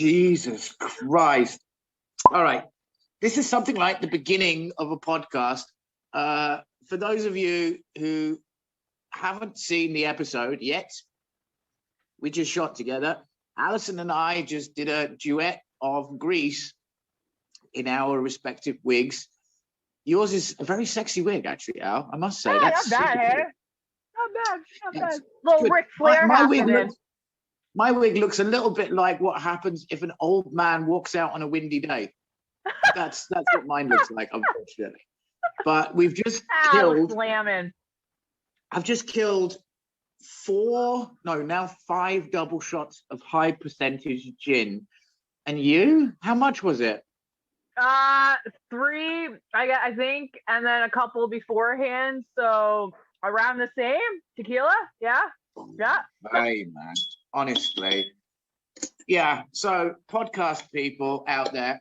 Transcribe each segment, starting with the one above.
Jesus Christ. All right. This is something like the beginning of a podcast. For those of you who haven't seen the episode yet, we just shot together. Alison and I just did a duet of Grease in our respective wigs. Yours is a very sexy wig, actually, Al. I must say. Yeah, That's not bad, hey? Not bad. Little good. Ric Flair happening. My wig looks a little bit like what happens if an old man walks out on a windy day. That's what mine looks like, unfortunately. But we've just killed. Slamming. I've just killed 5 double shots of high percentage gin. And you? How much was it? 3, I think, and then a couple beforehand. So around the same tequila. Yeah. Hey, man. Honestly. Yeah. So podcast people out there,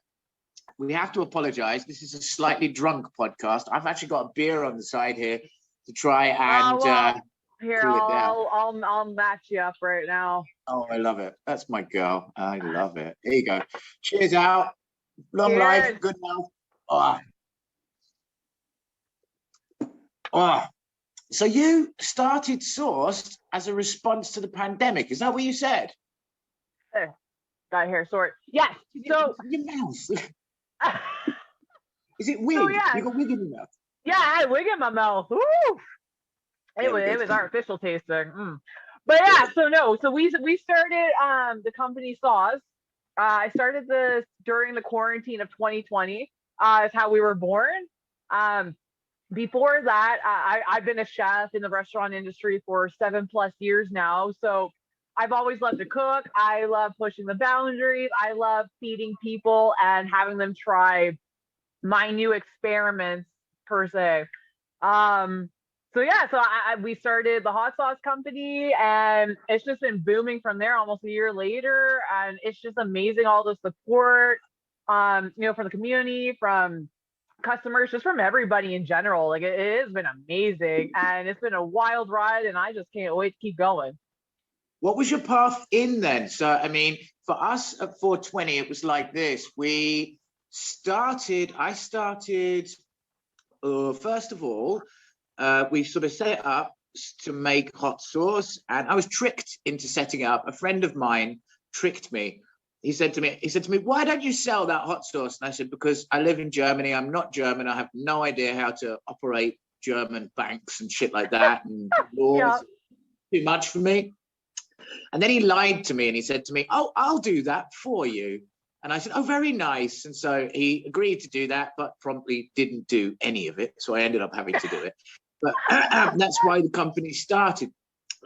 we have to apologize. This is a slightly drunk podcast. I've actually got a beer on the side here to try and here, I'll match you up right now. Oh, I love it. That's my girl. I love it. Here you go. Cheers out. Long Cheers. life, good health. So you started Sourced as a response to the pandemic. Is that what you said? Got hair sort. Yes. So your mouth. Is it wig? Oh, yeah. You got wig in your mouth. Yeah, I had wig in my mouth. Woo! It was artificial tasting. But yeah, so we started the company Saws. I started this during the quarantine of 2020. Is how we were born. Before that, I've been a chef in the restaurant industry for 7+ years now. So I've always loved to cook. I love pushing the boundaries. I love feeding people and having them try my new experiments per se. We started the hot sauce company, and it's just been booming from there almost a year later. And it's just amazing, all the support, from the community, from customers, just from everybody in general. Like it has been amazing, and it's been a wild ride, and I just can't wait to keep going. What was your path in then? So, I mean, for us at 420, it was like this. I started, first of all, we sort of set it up to make hot sauce, and I was tricked into setting it up. A friend of mine tricked me. He said to me, why don't you sell that hot sauce? And I said, because I live in Germany. I'm not German. I have no idea how to operate German banks and shit like that. And laws, too much for me. And then he lied to me and he said to me, oh, I'll do that for you. And I said, oh, very nice. And so he agreed to do that, but promptly didn't do any of it. So I ended up having to do it. But that's why the company started.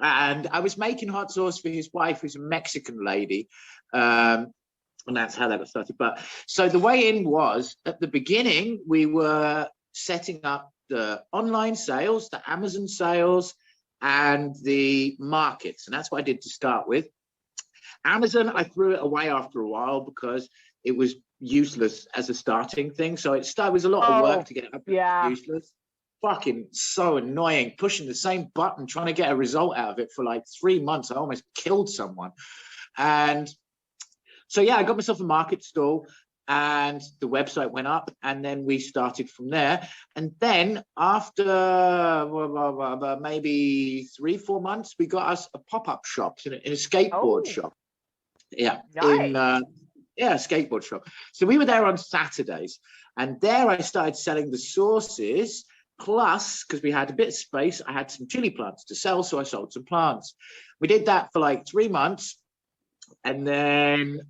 And I was making hot sauce for his wife, who's a Mexican lady. And that's how that got started. But so the way in was, at the beginning, we were setting up the online sales, the Amazon sales, and the markets. And that's what I did to start with. Amazon, I threw it away after a while because it was useless as a starting thing. So it was a lot of work to get it up. Useless. Fucking so annoying, pushing the same button, trying to get a result out of it for like 3 months. I almost killed someone. And so, yeah, I got myself a market stall and the website went up, and then we started from there. And then after maybe 3-4 months, we got us a pop-up shop in a skateboard shop. Yeah. Nice. Skateboard shop. So we were there on Saturdays, and there I started selling the sauces. Plus, because we had a bit of space, I had some chili plants to sell, so I sold some plants. We did that for like 3 months. And then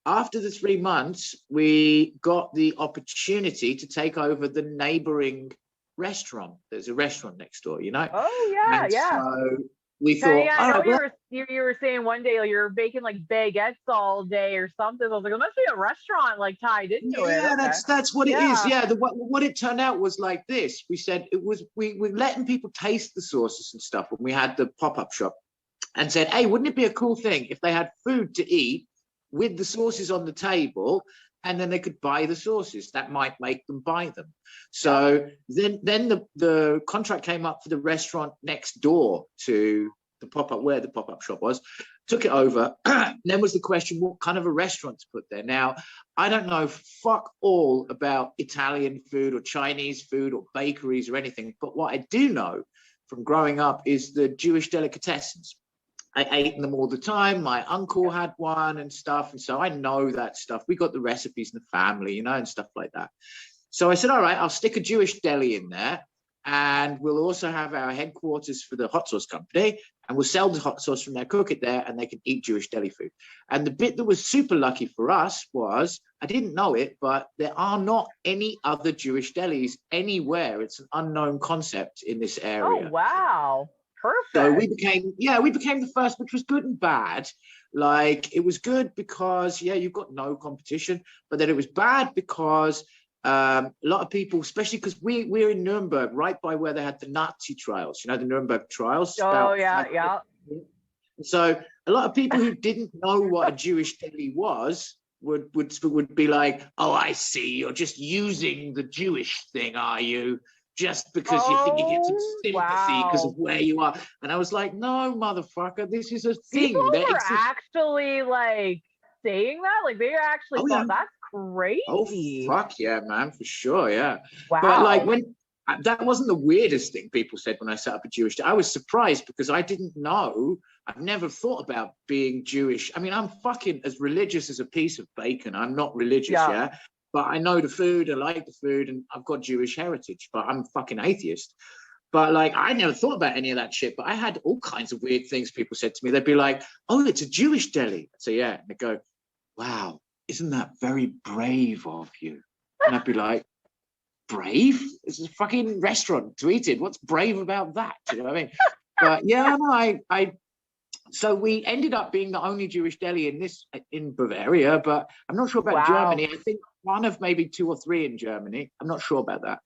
after the 3 months, we got the opportunity to take over the neighboring restaurant. There's a restaurant next door, you know? Oh, yeah, and yeah. So we thought, I know you were saying one day like, you're baking like baguettes all day or something. I was like, it must be a restaurant like tied into it. Yeah, that's what it is. Yeah, what it turned out was like this. We said we were letting people taste the sauces and stuff when we had the pop-up shop, and said, hey, wouldn't it be a cool thing if they had food to eat with the sauces on the table, and then they could buy the sauces? That might make them buy them. So then the contract came up for the restaurant next door to the pop-up, where the pop-up shop was, took it over. Then was the question, what kind of a restaurant to put there? Now, I don't know fuck all about Italian food or Chinese food or bakeries or anything, but what I do know from growing up is the Jewish delicatessens. I ate them all the time. My uncle had one and stuff. And so I know that stuff. We got the recipes in the family, you know, and stuff like that. So I said, all right, I'll stick a Jewish deli in there. And we'll also have our headquarters for the hot sauce company. And we'll sell the hot sauce from there, cook it there, and they can eat Jewish deli food. And the bit that was super lucky for us was, I didn't know it, but there are not any other Jewish delis anywhere. It's an unknown concept in this area. Oh, wow. Perfect. So we became the first, which was good and bad. Like, it was good because, yeah, you've got no competition, but then it was bad because a lot of people, especially because we're in Nuremberg, right by where they had the Nazi trials, you know, the Nuremberg trials. Oh, yeah. So a lot of people who didn't know what a Jewish deli was would be like, oh, I see, you're just using the Jewish thing, are you? Just because you think you get some sympathy because of where you are. And I was like, no, motherfucker, this is a thing. People were actually like saying that? Like they actually thought that's crazy. Oh, fuck yeah, man, for sure, yeah. Wow. But like that wasn't the weirdest thing people said when I set up a Jewish. I was surprised because I didn't know. I've never thought about being Jewish. I mean, I'm fucking as religious as a piece of bacon. I'm not religious, yeah? But I know the food, I like the food, and I've got Jewish heritage, but I'm fucking atheist. But like, I never thought about any of that shit, but I had all kinds of weird things people said to me. They'd be like, oh, it's a Jewish deli. I'd say, yeah. And they'd go, wow, isn't that very brave of you? And I'd be like, brave? It's a fucking restaurant to eat in. What's brave about that? Do you know what I mean? But yeah, no, so we ended up being the only Jewish deli in Bavaria, but I'm not sure about Germany. I think one of maybe 2 or 3 in Germany. I'm not sure about that.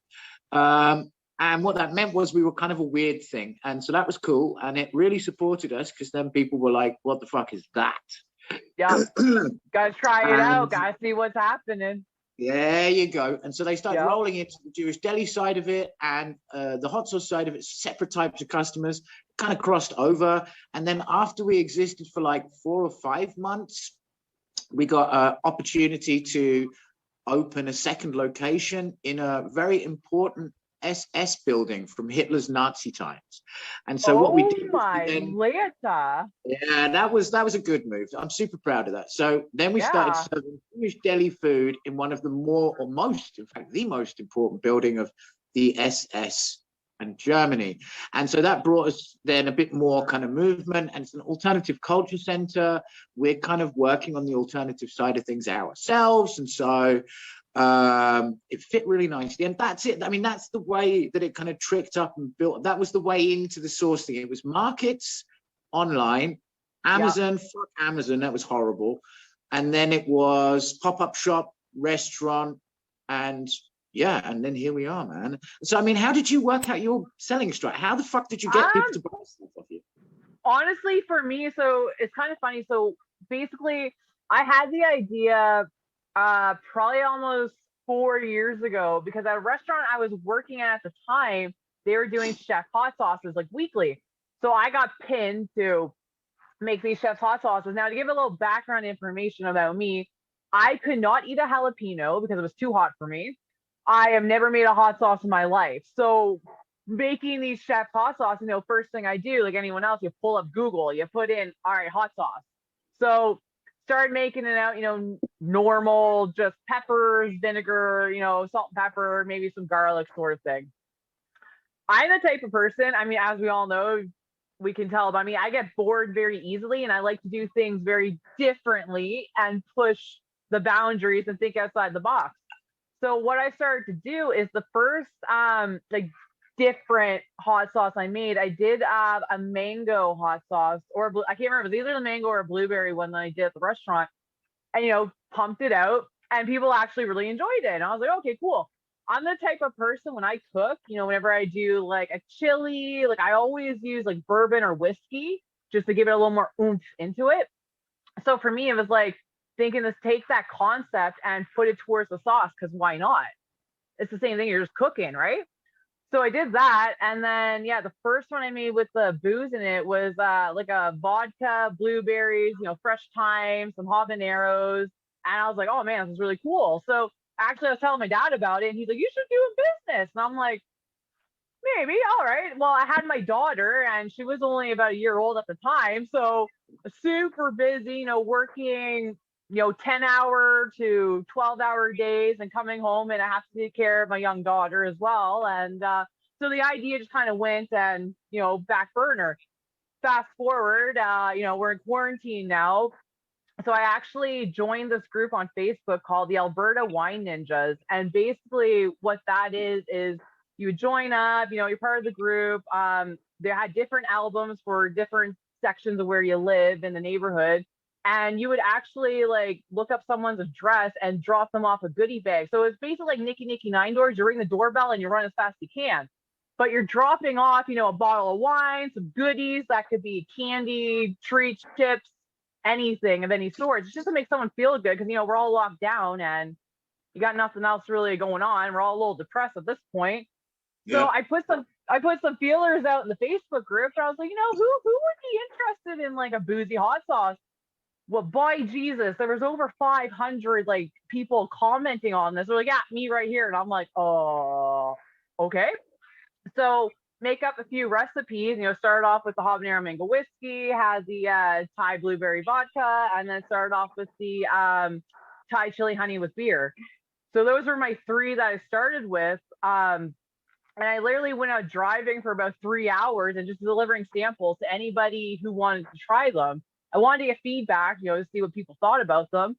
And what that meant was we were kind of a weird thing. And so that was cool. And it really supported us because then people were like, what the fuck is that? Yeah. Gotta try it out. Gotta see what's happening. There you go. And so they started rolling into the Jewish deli side of it and the hot sauce side of it, separate types of customers, kind of crossed over. And then after we existed for like 4 or 5 months, we got an opportunity to open a second location in a very important SS building from Hitler's Nazi times. And so what we did that was a good move. I'm super proud of that. So then we started serving Jewish deli food in one of the the most important building of the SS and Germany. And so that brought us then a bit more kind of movement, and it's an alternative culture center. We're kind of working on the alternative side of things ourselves. And so it fit really nicely, and that's it. I mean, that's the way that it kind of tricked up and built. That was the way into the source thing. It was markets, online, Amazon, fuck Amazon, that was horrible. And then it was pop-up shop, restaurant, and then here we are, man. So I mean, how did you work out your selling strategy? How the fuck did you get people to buy stuff off you? Honestly, for me, so it's kind of funny. So basically, I had the idea probably almost 4 years ago, because at a restaurant I was working at the time, they were doing chef hot sauces like weekly. So I got pinned to make these chef hot sauces. Now, to give a little background information about me, I could not eat a jalapeno because it was too hot for me. I have never made a hot sauce in my life. So making these chef hot sauce, first thing I do, like anyone else, you pull up Google, you put in, all right, hot sauce. So started making it out, normal, just peppers, vinegar, salt and pepper, maybe some garlic sort of thing. I'm the type of person, I mean, as we all know, we can tell about me, I get bored very easily, and I like to do things very differently and push the boundaries and think outside the box. So what I started to do is the first different hot sauce I made, I did a mango hot sauce, or I can't remember, it was either the mango or a blueberry one that I did at the restaurant, and pumped it out, and people actually really enjoyed it. And I was like, okay, cool. I'm the type of person, when I cook, whenever I do like a chili, like I always use like bourbon or whiskey just to give it a little more oomph into it. So for me, it was like thinking, let's take that concept and put it towards the sauce, because why not? It's the same thing, you're just cooking, right? So I did that, and then yeah, the first one I made with the booze in it was like a vodka, blueberries, fresh thyme, some habaneros, and I was like, oh man, this is really cool. So actually, I was telling my dad about it, and he's like, you should do a business, and I'm like, maybe, all right. Well, I had my daughter, and she was only about a year old at the time, so super busy, working 10-hour to 12-hour days and coming home, and I have to take care of my young daughter as well. And so the idea just kind of went and, back burner. Fast forward, we're in quarantine now. So I actually joined this group on Facebook called the Alberta Wine Ninjas. And basically what that is you join up, you're part of the group. They had different albums for different sections of where you live in the neighborhood, and you would actually like look up someone's address and drop them off a goodie bag. So it's basically like Nicky Nine Doors. You ring the doorbell and you run as fast as you can, but you're dropping off, a bottle of wine, some goodies. That could be candy, treats, chips, anything of any sort. It's just to make someone feel good, because we're all locked down and you got nothing else really going on. We're all a little depressed at this point. Yeah. So I put some feelers out in the Facebook group, and I was like, who would be interested in like a boozy hot sauce? Well, boy, Jesus, there was over 500 like people commenting on this. They're like, yeah, me right here. And I'm like, oh, okay. So make up a few recipes, start off with the habanero mango whiskey, had the Thai blueberry vodka, and then started off with the Thai chili honey with beer. So those were my three that I started with. And I literally went out driving for about 3 hours and just delivering samples to anybody who wanted to try them. I wanted to get feedback, to see what people thought about them.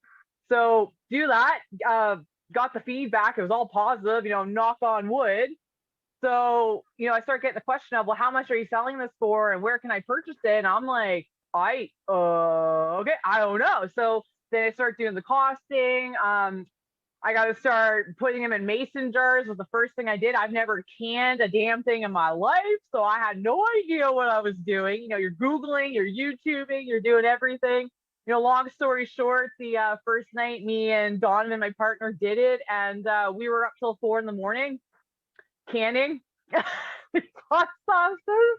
So do that, got the feedback. It was all positive, knock on wood. So, I started getting the question of, well, how much are you selling this for and where can I purchase it? And I'm like, okay, I don't know. So then I started doing the costing. I got to start putting them in mason jars was the first thing I did. I've never canned a damn thing in my life, so I had no idea what I was doing. You're Googling, you're YouTubing, you're doing everything. Long story short, the first night me and Donovan, my partner, did it, and we were up till 4 a.m. canning hot sauces.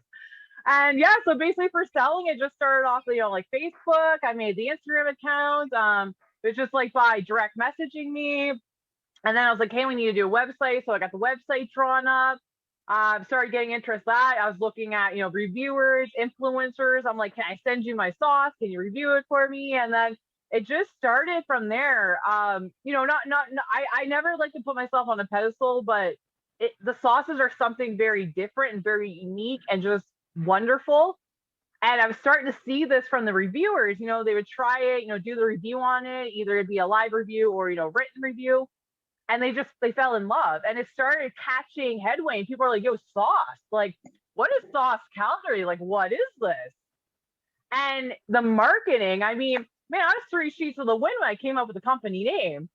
And yeah, so basically for selling, it just started off, like Facebook. I made the Instagram account. It was just like by direct messaging me. And then I was like, hey, we need to do a website. So I got the website drawn up. Started getting interest in that. I was looking at, reviewers, influencers. I'm like, can I send you my sauce? Can you review it for me? And then it just started from there. I never like to put myself on a pedestal, but the sauces are something very different and very unique and just wonderful. And I was starting to see this from the reviewers. They would try it, do the review on it. Either it'd be a live review or, written review. And they fell in love. And it started catching headway. And people are like, yo, sauce. Like, what is sauce calorie? Like, what is this? And the marketing, I mean, man, I was 3 sheets of the wind when I came up with the company name.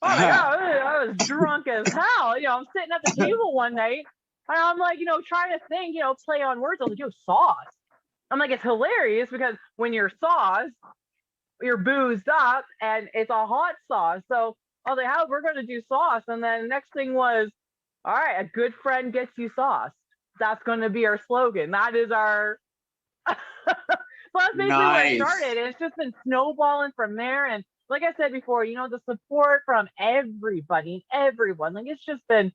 Oh my God, I was drunk as hell. I'm sitting at the table one night and I'm like, trying to think, play on words. I was like, yo, sauce. I'm like, it's hilarious because when you're sauce, you're boozed up and it's a hot sauce. So I was like, how we're going to do sauce. And then the next thing was, all right, a good friend gets you sauce. That's going to be our slogan. That is our, so that's basically where it started. And it's just been snowballing from there. And like I said before, the support from everybody, everyone, like it's just been,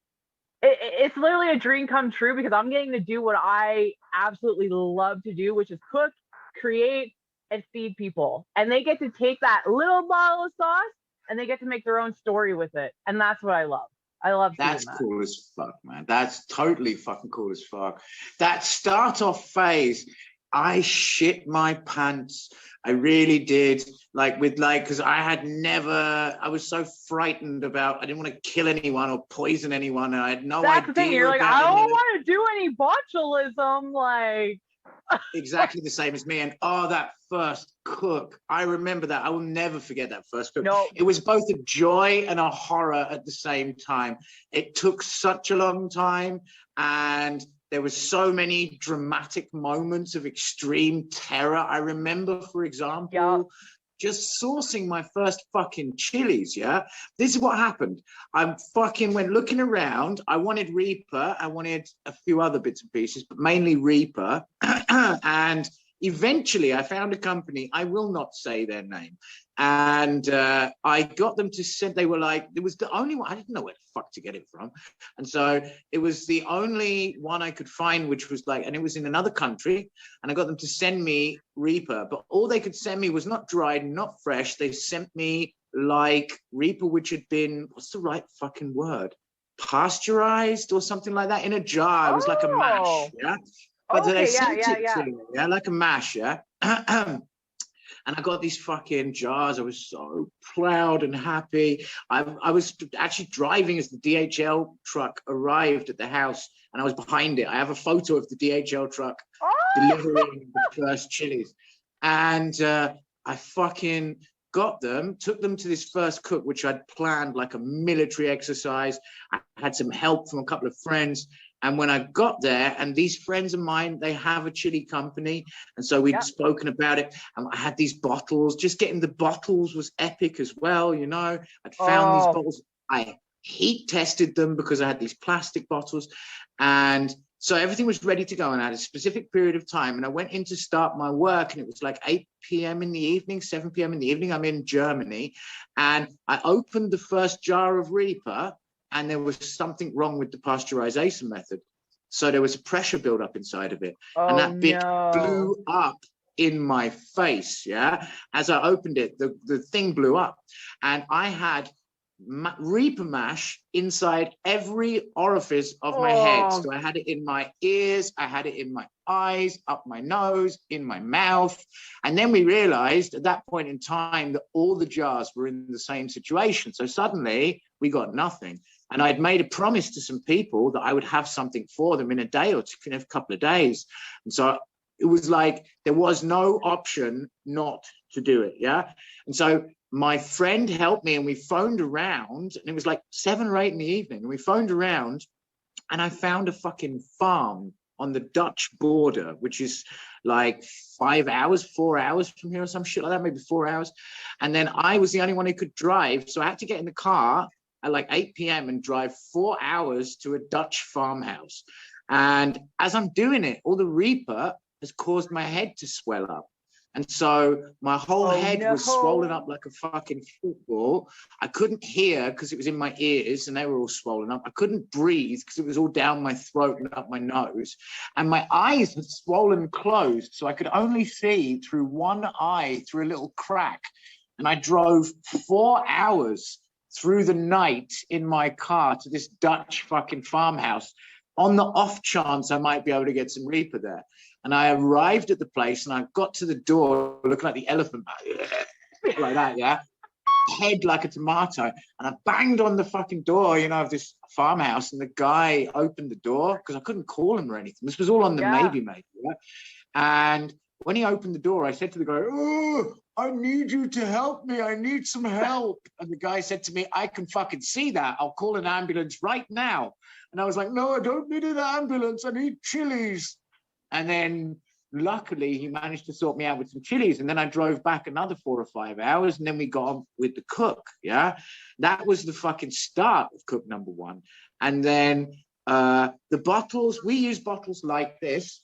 it's literally a dream come true because I'm getting to do what I absolutely love to do, which is cook, create, and feed people. And they get to take that little bottle of sauce and they get to make their own story with it. And that's what I love. I love that's that. Cool as fuck, man. That's totally fucking cool as fuck. That start off phase, I shit my pants. I really did. Because I was so frightened about, I didn't want to kill anyone or poison anyone. And I had no idea. That's the thing. You're like, I don't want to do any botulism. Like, exactly the same as me. And that first cook, I remember that. I will never forget that first cook. No. It was both a joy and a horror at the same time. It took such a long time, and there were so many dramatic moments of extreme terror. I remember, for example, just sourcing my first fucking chilies, yeah? This is what happened. I fucking went looking around. I wanted Reaper. I wanted a few other bits and pieces, but mainly Reaper. And eventually I found a company, I will not say their name. And I got them to send, they were like, it was the only one, I didn't know where the fuck to get it from. And so it was the only one I could find, which was like, and it was in another country. And I got them to send me Reaper, but all they could send me was not dried, not fresh. They sent me like Reaper, which had been, what's the right fucking word? Pasteurized or something like that in a jar. It was like a mash, yeah? But Okay, they sent yeah. it to me, yeah, like a mash, yeah? And I got these fucking jars. I was so proud and happy. I was actually driving as the DHL truck arrived at the house, and I was behind it. I have a photo of the DHL truck delivering the first chilies. And I fucking got them, took them to this first cook, which I'd planned like a military exercise. I had some help from a couple of friends. And when I got there, and these friends of mine, they have a chili company. And so we'd spoken about it. And I had these bottles. Just getting the bottles was epic as well, you know. I'd found these bottles. I heat tested them because I had these plastic bottles. And so everything was ready to go. And I had a specific period of time. And I went in to start my work. And it was like 8 p.m. in the evening, 7 p.m. in the evening. I'm in Germany. And I opened the first jar of Reaper. And there was something wrong with the pasteurization method. So there was a pressure buildup inside of it. And that bit blew up in my face, yeah? As I opened it, the thing blew up. And I had Reaper mash inside every orifice of my head. So I had it in my ears, I had it in my eyes, up my nose, in my mouth. And then we realized at that point in time that all the jars were in the same situation. So suddenly we got nothing. And I'd made a promise to some people that I would have something for them in a day or two, in a couple of days. And so it was like, there was no option not to do it, yeah? And so my friend helped me and we phoned around, and it was like 7 or 8 in the evening. And we phoned around and I found a fucking farm on the Dutch border, which is like 5 hours, 4 hours from here or some shit like that, maybe 4 hours. And then I was the only one who could drive. So I had to get in the car at like 8 p.m. and drive 4 hours to a Dutch farmhouse. And as I'm doing it, all the Reaper has caused my head to swell up. And so my whole head was swollen up like a fucking football. I couldn't hear because it was in my ears and they were all swollen up. I couldn't breathe because it was all down my throat and up my nose. And my eyes had swollen closed. So I could only see through one eye through a little crack. And I drove 4 hours through the night in my car to this Dutch fucking farmhouse on the off chance I might be able to get some Reaper there. And I arrived at the place and I got to the door looking like the elephant, like that, yeah? Head like a tomato. And I banged on the fucking door, you know, of this farmhouse, and the guy opened the door because I couldn't call him or anything. This was all on the maybe, yeah? And when he opened the door, I said to the guy, "Oh, I need you to help me. I need some help." And the guy said to me, "I can fucking see that. I'll call an ambulance right now." And I was like, "No, I don't need an ambulance. I need chilies." And then luckily he managed to sort me out with some chilies. And then I drove back another 4 or 5 hours. And then we got on with the cook. Yeah. That was the fucking start of cook number 1. And then the bottles, we use bottles like this.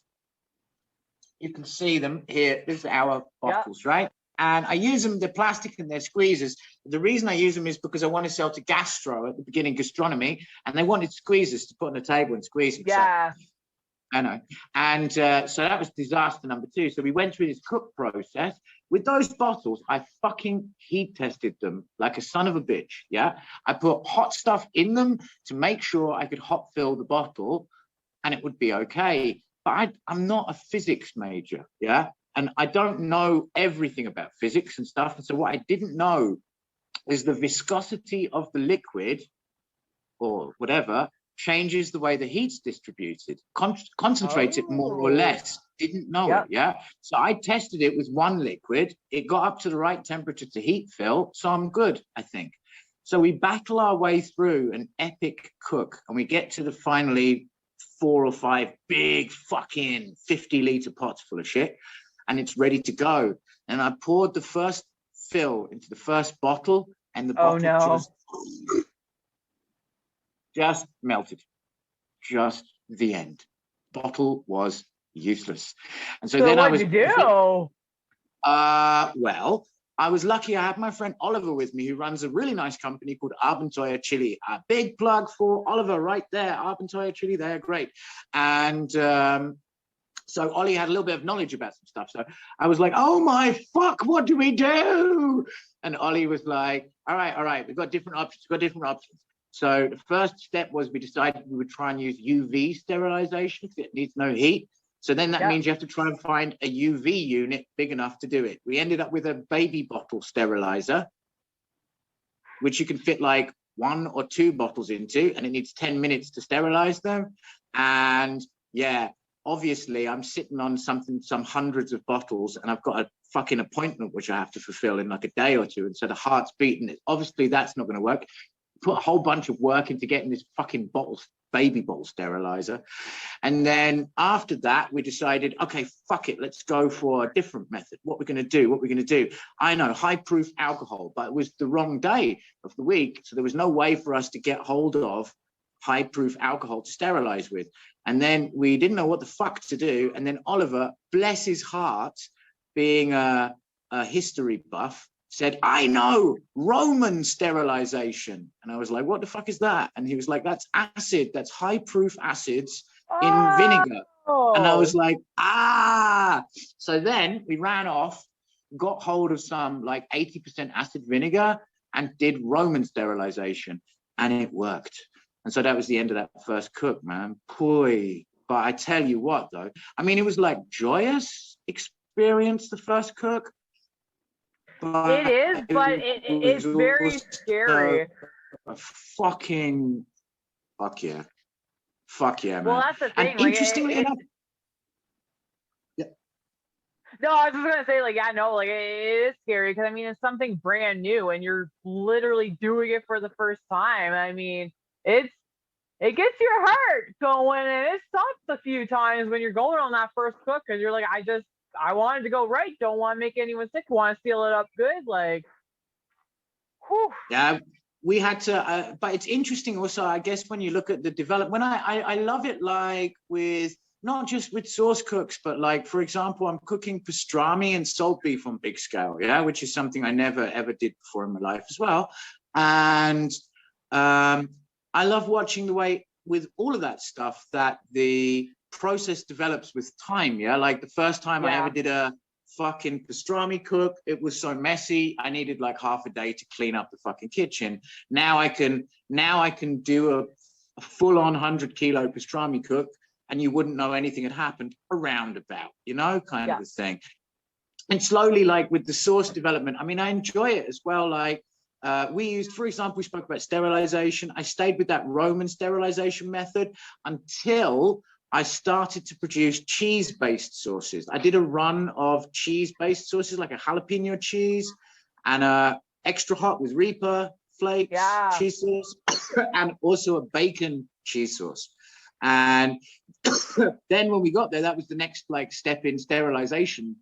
You can see them here. This is our bottles, right? And I use them, they're plastic and they're squeezers. The reason I use them is because I want to sell to gastro at the beginning, gastronomy, and they wanted squeezers to put on the table and squeeze them. Yeah. So, I know. And so that was disaster number 2. So we went through this cook process. With those bottles, I fucking heat tested them like a son of a bitch, yeah? I put hot stuff in them to make sure I could hot fill the bottle and it would be okay. But I'm not a physics major, yeah? And I don't know everything about physics and stuff. And so what I didn't know is the viscosity of the liquid or whatever changes the way the heat's distributed, concentrates it more or less. Didn't know it, yeah? So I tested it with one liquid. It got up to the right temperature to heat fill. So I'm good, I think. So we battle our way through an epic cook and we get to the finally 4 or 5 big fucking 50-liter pots full of shit. And it's ready to go. And I poured the first fill into the first bottle, and the Oh bottle no. just melted. Just the end. Bottle was useless. And so then I what'd was you do? well, I was lucky. I had my friend Oliver with me, who runs a really nice company called Abenteuer Chili. A big plug for Oliver right there. Abenteuer Chili, they're great. And so Ollie had a little bit of knowledge about some stuff. So I was like, oh my fuck, what do we do? And Ollie was like, all right, we've got different options. So the first step was we decided we would try and use UV sterilization because it needs no heat. So then that means you have to try and find a UV unit big enough to do it. We ended up with a baby bottle sterilizer, which you can fit like 1 or 2 bottles into, and it needs 10 minutes to sterilize them. And yeah, obviously I'm sitting on some hundreds of bottles, and I've got a fucking appointment which I have to fulfill in like a day or two. And so the heart's beating. Obviously that's not going to work. Put a whole bunch of work into getting this fucking baby bottle sterilizer. And then after that, we decided, okay, fuck it, let's go for a different method. What we're going to do. I know, high proof alcohol, but it was the wrong day of the week. So there was no way for us to get hold of high proof alcohol to sterilize with. And then we didn't know what the fuck to do. And then Oliver, bless his heart, being a history buff, said, I know, Roman sterilization. And I was like, what the fuck is that? And he was like, that's acid, that's high proof acids in vinegar. And I was like, So then we ran off, got hold of some like 80% acid vinegar and did Roman sterilization, and it worked. And so that was the end of that first cook, man. Boy, but I tell you what though, I mean, it was like joyous experience, the first cook. It is, but it's very scary. Fuck yeah, man. Well, that's the thing. And interestingly enough, no, I was just gonna say, like, yeah, no, like it is scary because I mean it's something brand new and you're literally doing it for the first time. I mean, it gets your heart going, and it sucks a few times when you're going on that first cook because you're like, I wanted to go right, don't want to make anyone sick, want to seal it up good, like. Whew. Yeah, we had to, but it's interesting also, I guess, when you look at the development. When I love it, like with not just with sauce cooks, but like, for example, I'm cooking pastrami and salt beef on big scale, yeah, which is something I never ever did before in my life as well. And I love watching the way with all of that stuff that the process develops with time. Yeah, like the first time I ever did a fucking pastrami cook, it was so messy, I needed like half a day to clean up the fucking kitchen. Now I can do a full-on 100-kilo pastrami cook and you wouldn't know anything had happened, around about, you know, kind of a thing. And slowly, like with the sauce development, I mean, I enjoy it as well. Like we used, for example, we spoke about sterilization. I stayed with that Roman sterilization method until I started to produce cheese-based sauces. I did a run of cheese-based sauces, like a jalapeno cheese and extra hot with Reaper flakes, cheese sauce, and also a bacon cheese sauce. And then when we got there, that was the next like step in sterilization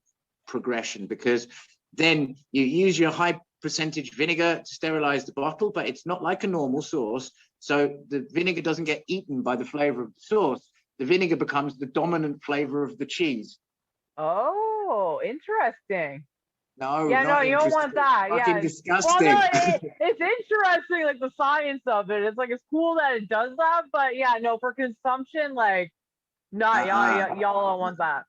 progression, because then you use your high percentage vinegar to sterilize the bottle, but it's not like a normal sauce. So the vinegar doesn't get eaten by the flavor of the sauce. The vinegar becomes the dominant flavor of the cheese. Oh, interesting. No, yeah, no, you don't want that. Fucking disgusting. Well, no, it's interesting, like the science of it. It's like it's cool that it does that, but yeah, no, for consumption, like, y'all don't want that.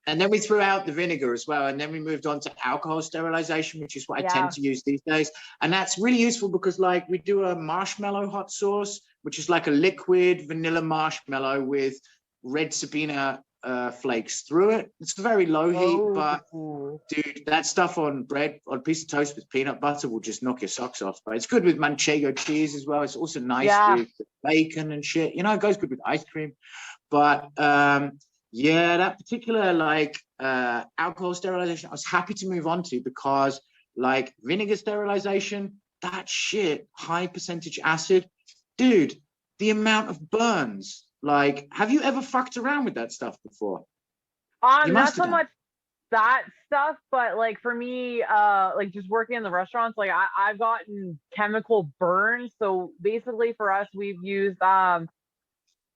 And then we threw out the vinegar as well, and then we moved on to alcohol sterilization, which is what I tend to use these days. And that's really useful because, like, we do a marshmallow hot sauce, which is like a liquid vanilla marshmallow with red Sabina flakes through it. It's very low heat, but dude, that stuff on bread, on a piece of toast with peanut butter will just knock your socks off. But it's good with manchego cheese as well. It's also nice with bacon and shit. You know, it goes good with ice cream. But yeah, that particular like alcohol sterilization, I was happy to move on to, because like vinegar sterilization, that shit, high percentage acid, dude, the amount of burns. Like, have you ever fucked around with that stuff before? Not so much that stuff. But like for me, like just working in the restaurants, like I've gotten chemical burns. So basically for us, we've used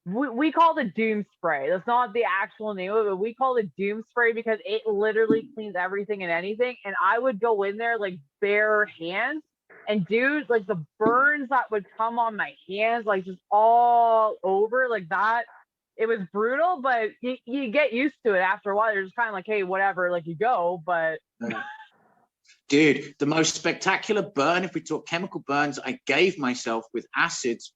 we call it doom spray. That's not the actual name of it, but we call it doom spray because it literally cleans everything and anything. And I would go in there like bare hands, and dude, like the burns that would come on my hands, like just all over like that. It was brutal, but you get used to it after a while. You're just kind of like, hey, whatever, like you go. But Dude, the most spectacular burn, if we talk chemical burns, I gave myself with acids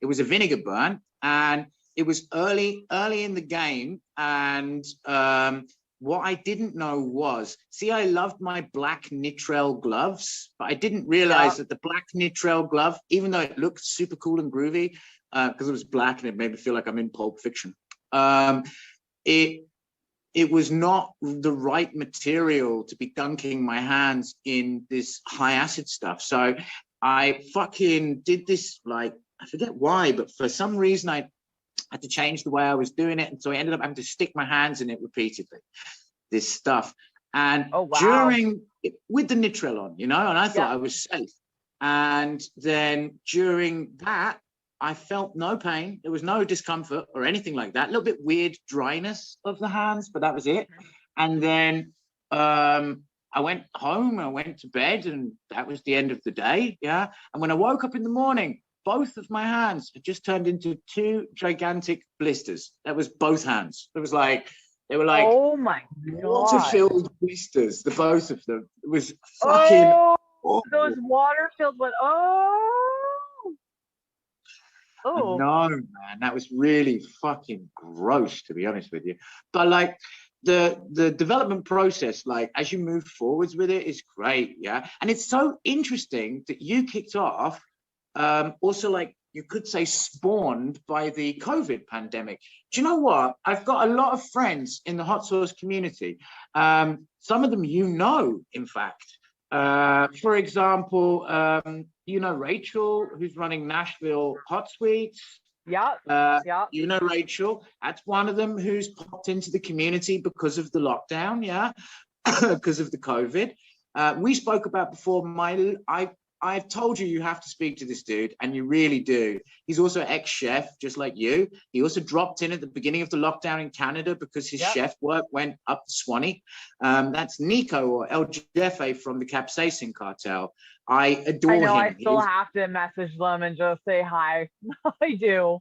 it was a vinegar burn, and it was early in the game. And what I didn't know was, see, I loved my black nitrile gloves, but I didn't realize that the black nitrile glove, even though it looked super cool and groovy, because it was black and it made me feel like I'm in Pulp Fiction, it was not the right material to be dunking my hands in this high acid stuff. So I fucking did this, like, I forget why, but for some reason I had to change the way I was doing it. And so I ended up having to stick my hands in it repeatedly, this stuff. And with the nitrile on, and I thought I was safe. And then during that, I felt no pain. There was no discomfort or anything like that. A little bit weird dryness of the hands, but that was it. And then I went home, I went to bed, and that was the end of the day. Yeah. And when I woke up in the morning, both of my hands had just turned into 2 gigantic blisters. That was both hands. It was like, they were like, oh my God, water-filled blisters, the both of them. It was fucking awful. Those water-filled ones. No, man, that was really fucking gross, to be honest with you. But like the development process, like as you move forwards with it, is great, yeah. And it's so interesting that you kicked off, also, like you could say, spawned by the COVID pandemic. Do you know what? I've got a lot of friends in the hot sauce community. Some of them, in fact. For example, Rachel, who's running Nashville Hot Sweets. Yeah. Rachel. That's one of them who's popped into the community because of the lockdown. Yeah, because of the COVID. We spoke about before. I've told you have to speak to this dude, and you really do. He's also ex-chef, just like you. He also dropped in at the beginning of the lockdown in Canada because his chef work went up the Swanee. That's Nico, or El Jefe, from the Capsaicin Cartel. I adore him. I still have to message them and just say hi. I do.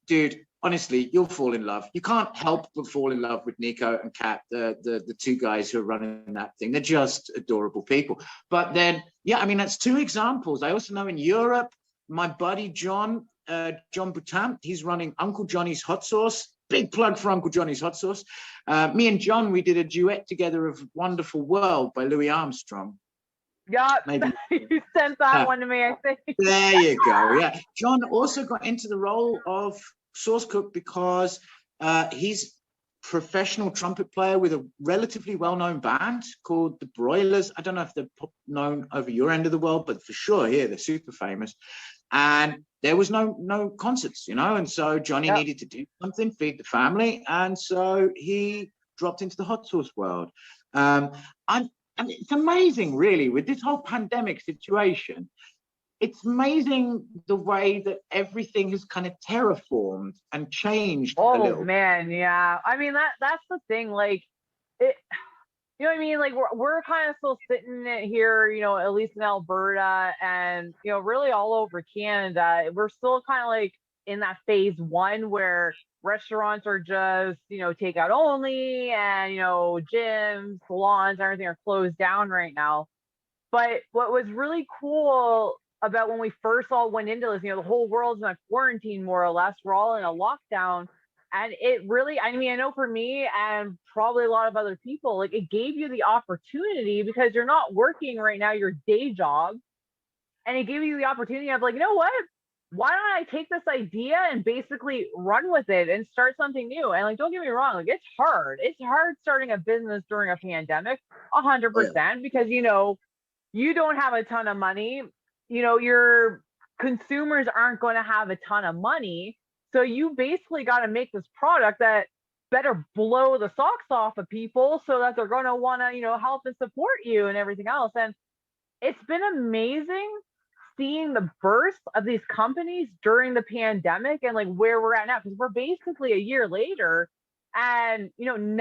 Dude, honestly, you'll fall in love. You can't help but fall in love with Nico and Kat, the 2 guys who are running that thing. They're just adorable people. But then, that's 2 examples. I also know in Europe, my buddy John Boutin, he's running Uncle Johnny's Hot Sauce. Big plug for Uncle Johnny's Hot Sauce. Me and John, we did a duet together of Wonderful World by Louis Armstrong. Yeah, maybe you sent that one to me, I think. There you go. Yeah. John also got into the role of sauce cook because he's professional trumpet player with a relatively well-known band called the Broilers. I don't know if they're known over your end of the world, but for sure here they're super famous. And there was no concerts, and so Johnny needed to do something, feed the family, and so he dropped into the hot sauce world. It's amazing, really, with this whole pandemic situation. It's amazing the way that everything has kind of terraformed and changed a little. Oh man, yeah. I mean that's the thing. Like it, you know what I mean? Like we're kind of still sitting here, at least in Alberta, and really all over Canada. We're still kind of like in that phase 1 where restaurants are just takeout only, and gyms, salons, everything are closed down right now. But what was really cool about when we first all went into this, the whole world's in a quarantine, more or less. We're all in a lockdown. And it really, I know for me and probably a lot of other people, like it gave you the opportunity because you're not working right now, your day job. And it gave you the opportunity of like, you know what? Why don't I take this idea and basically run with it and start something new? And like, don't get me wrong, like it's hard. It's hard starting a business during a pandemic, 100%, because, you don't have a ton of money. Your consumers aren't going to have a ton of money. So you basically got to make this product that better blow the socks off of people so that they're going to want to, help and support you and everything else. And it's been amazing seeing the birth of these companies during the pandemic and like where we're at now, because we're basically a year later, and 90%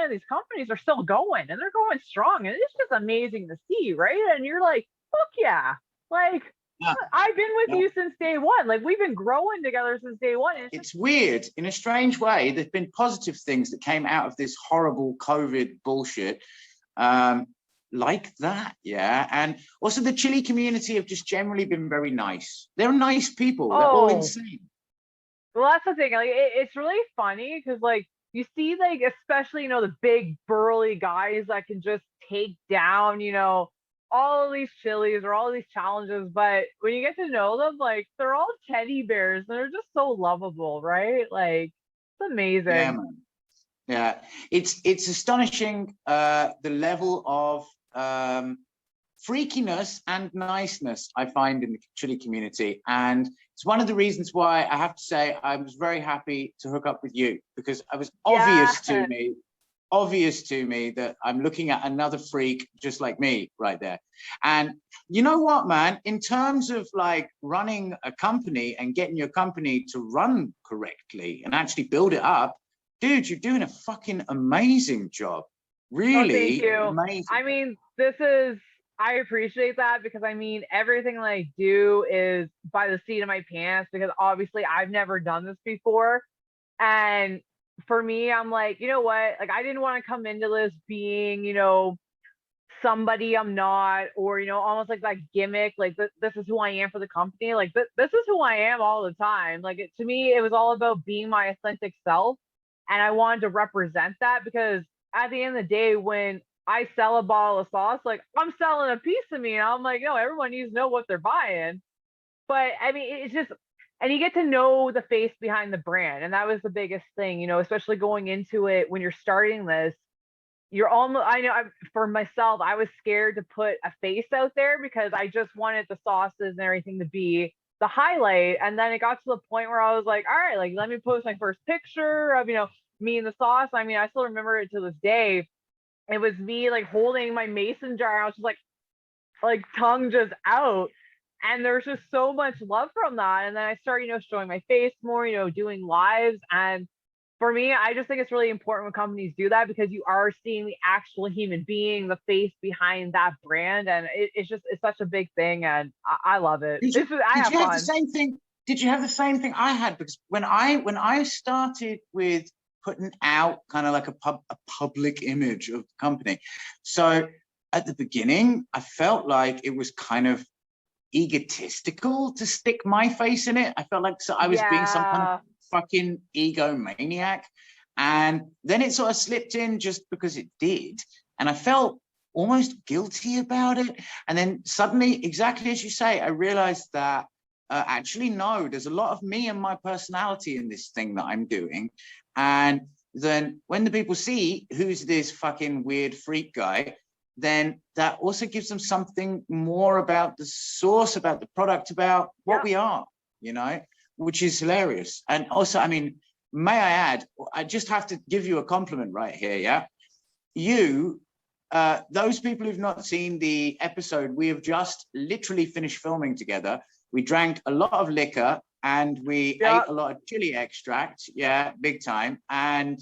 of these companies are still going and they're going strong, and it's just amazing to see, right? And you're like, fuck yeah, like Yeah. I've been with Yeah. you since day one. Like we've been growing together since day one. It's weird. In a strange way, there's been positive things that came out of this horrible COVID bullshit. Like that, yeah. And also the Chili community have just generally been very nice. They're nice people. They're all insane. Well, that's the thing. Like it's really funny because like you see like especially the big burly guys that can just take down all of these chilies or all of these challenges, but when you get to know them, like they're all teddy bears and they're just so lovable, right? Like it's amazing. Yeah, man. Yeah, it's astonishing the level of freakiness and niceness I find in the Chili community, and it's one of the reasons why I have to say I was very happy to hook up with you, because it was obvious to me that I'm looking at another freak just like me right there. And you know what, man, in terms of like running a company and getting your company to run correctly and actually build it up, dude, you're doing a fucking amazing job. Really thank you. amazing. I mean, I appreciate that, because I mean, everything that I do is by the seat of my pants, because obviously I've never done this before. And for me, I'm like, you know what? Like, I didn't want to come into this being, somebody I'm not, or, almost like that gimmick, like this is who I am for the company. Like, this is who I am all the time. Like, to me, it was all about being my authentic self. And I wanted to represent that, because at the end of the day, when I sell a bottle of sauce, like I'm selling a piece of me. And I'm like, no, everyone needs to know what they're buying. But I mean, it's just, and you get to know the face behind the brand. And that was the biggest thing, especially going into it when you're starting this. You're almost, I know for myself, I was scared to put a face out there because I just wanted the sauces and everything to be the highlight. And then it got to the point where I was like, all right, like, let me post my first picture of, me and the sauce. I mean, I still remember it to this day. It was me like holding my mason jar. I was just like tongue just out. And there's just so much love from that. And then I started, showing my face more, doing lives. And for me, I just think it's really important when companies do that, because you are seeing the actual human being, the face behind that brand. And it's such a big thing. And I love it. Did you have the same thing? Did you have the same thing I had? Because when I started with putting out kind of like a public image of the company, so at the beginning, I felt like it was kind of egotistical to stick my face in it. I felt like I was being some kind of fucking egomaniac, and then it sort of slipped in just because it did, and I felt almost guilty about it. And then suddenly, exactly as you say, I realized that actually no, there's a lot of me and my personality in this thing that I'm doing. And then when the people see who's this fucking weird freak guy, then that also gives them something more about the source, about the product, about what we are, which is hilarious. And also, I mean, may I add, I just have to give you a compliment right here, yeah? You, those people who've not seen the episode, we have just literally finished filming together. We drank a lot of liquor and we ate a lot of chili extract, big time. And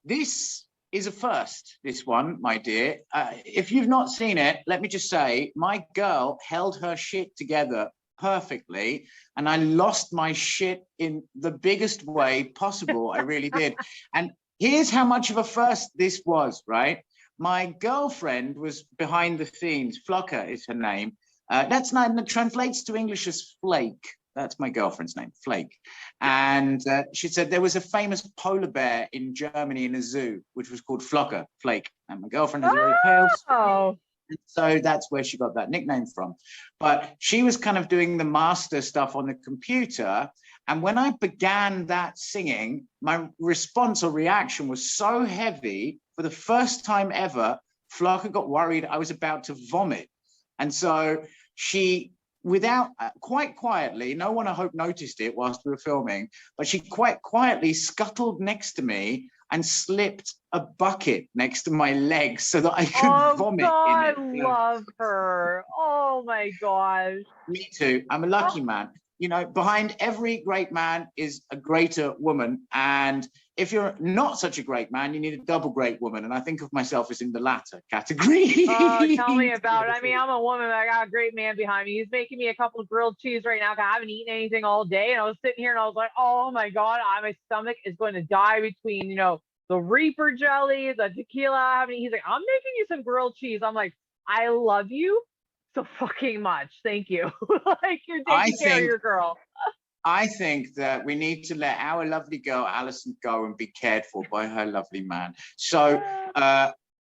this is a first, this one, my dear. If you've not seen it, let me just say, my girl held her shit together perfectly, and I lost my shit in the biggest way possible. I really did. And here's how much of a first this was, right? My girlfriend was behind the scenes. Flocker is her name. That's not, that translates to English as Flake. That's my girlfriend's name, Flake. And she said there was a famous polar bear in Germany in a zoo, which was called Flocker, Flake. And my girlfriend has a very pale skin. So that's where she got that nickname from. But she was kind of doing the master stuff on the computer. And when I began that singing, my response or reaction was so heavy, for the first time ever, Flocker got worried I was about to vomit. And so she without quite quietly, no one I hope noticed it whilst we were filming, but she quite quietly scuttled next to me and slipped a bucket next to my legs so that I could vomit God, in it. I love her. Oh my gosh. Me too. I'm a lucky man. You know, behind every great man is a greater woman. And if you're not such a great man, you need a double great woman. And I think of myself as in the latter category. Oh, tell me about it. I mean, I'm a woman, but I got a great man behind me. He's making me a couple of grilled cheese right now because I haven't eaten anything all day. And I was sitting here and I was like, oh my God, my stomach is going to die between, you know, the Reaper jelly, the tequila I haven't eaten. He's like, I'm making you some grilled cheese. I'm like, I love you so fucking much. Thank you. Like, you're taking care of your girl. I think that we need to let our lovely girl Alison go and be cared for by her lovely man. So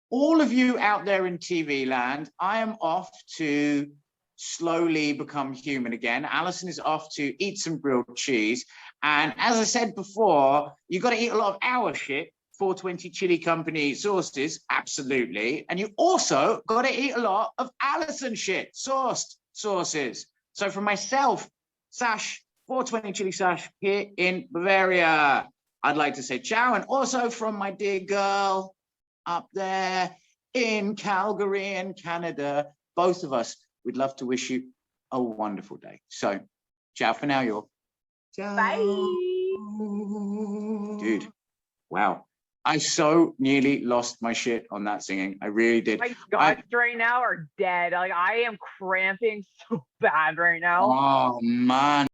all of you out there in TV land, I am off to slowly become human again. Alison is off to eat some grilled cheese. And as I said before, you got to eat a lot of our shit. 420 Chili Company sauces, absolutely. And you also got to eat a lot of Alison shit, sourced sauces. So for myself, Sash, 420 Chili Sash here in Bavaria, I'd like to say ciao. And also from my dear girl up there in Calgary in Canada, both of us, we'd love to wish you a wonderful day. So ciao for now, y'all. Ciao. Bye. Dude, wow. I so nearly lost my shit on that singing. I really did. My guts right now are dead. Like, I am cramping so bad right now. Oh, man.